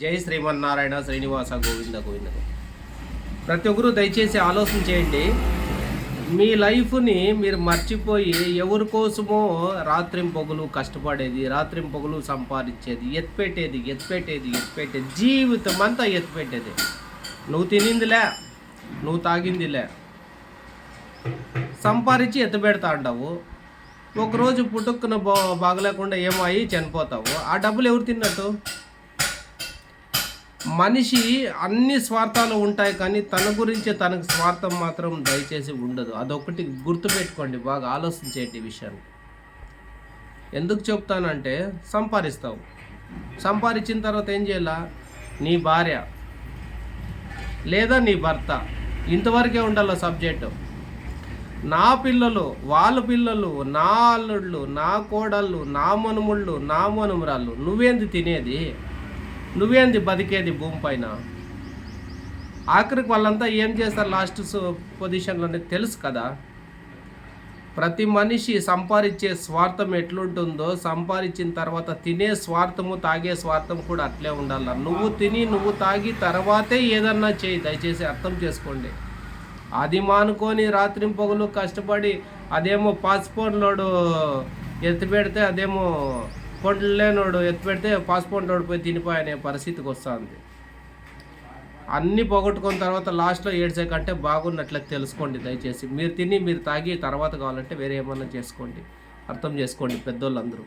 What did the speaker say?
జై శ్రీమన్నారాయణ శ్రీనివాస గోవింద గోవింద. ప్రతి ఒక్కరూ దయచేసి ఆలోచన చేయండి. మీ లైఫ్ని మీరు మర్చిపోయి ఎవరి కోసమో రాత్రింపొగలు కష్టపడేది, రాత్రింపొగలు సంపాదించేది, ఎత్తిపెట్టేది జీవితం అంతా ఎత్తిపెట్టేది. నువ్వు తినిందిలే, నువ్వు తాగిందిలే, సంపాదించి ఎత్తిపెడతా అంటావు. ఒకరోజు పుట్టుక్కున బాగలేకుండా ఏమో అయ్యి చనిపోతావు. ఆ డబ్బులు ఎవరు తిన్నట్టు? మనిషి అన్ని స్వార్థాలు ఉంటాయి, కానీ తన గురించి తనకు స్వార్థం మాత్రం దయచేసి ఉండదు. అదొకటి గుర్తుపెట్టుకోండి, బాగా ఆలోచించేటి విషయాన్ని. ఎందుకు చెప్తానంటే, సంపాదిస్తావు, సంపాదించిన తర్వాత ఏం చేయాలా? నీ భార్య లేదా నీ భర్త, ఇంతవరకే ఉండాలి సబ్జెక్టు. నా పిల్లలు, వాళ్ళ పిల్లలు, నా అల్లుళ్ళు, నా కోడళ్ళు, నా మనుముళ్ళు, నా మనుమరాళ్ళు, నువ్వేంది తినేది? నువ్వేంది బతికేది భూమి పైన? ఆఖరికి వాళ్ళంతా ఏం చేస్తారు లాస్ట్ పొజిషన్లోనే తెలుసు కదా. ప్రతి మనిషి సంపాదించే స్వార్థం ఎట్లుంటుందో, సంపాదించిన తర్వాత తినే స్వార్థము, తాగే స్వార్థం కూడా అట్లే ఉండాలి. నువ్వు తిని నువ్వు తాగి తర్వాతే ఏదన్నా చేయి, దయచేసి అర్థం చేసుకోండి. అది మానుకొని రాత్రింపొగలు కష్టపడి అదేమో పాస్పోర్ట్లోడు ఎత్తి పెడితే, అదేమో పొండలేనోడు ఎత్తి పెడితే పాస్పోర్ట్ లోడు పోయి తినిపోయనే పరిస్థితికి వస్తుంది. అన్నీ పోగొట్టుకున్న తర్వాత లాస్ట్లో ఏడ్చేకంటే బాగున్నట్లే తెలుసుకోండి. దయచేసి మీరు తిని మీరు తాగి తర్వాత కావాలంటే వేరే ఏమన్నా చేసుకోండి. అర్థం చేసుకోండి పెద్దోళ్ళందరూ.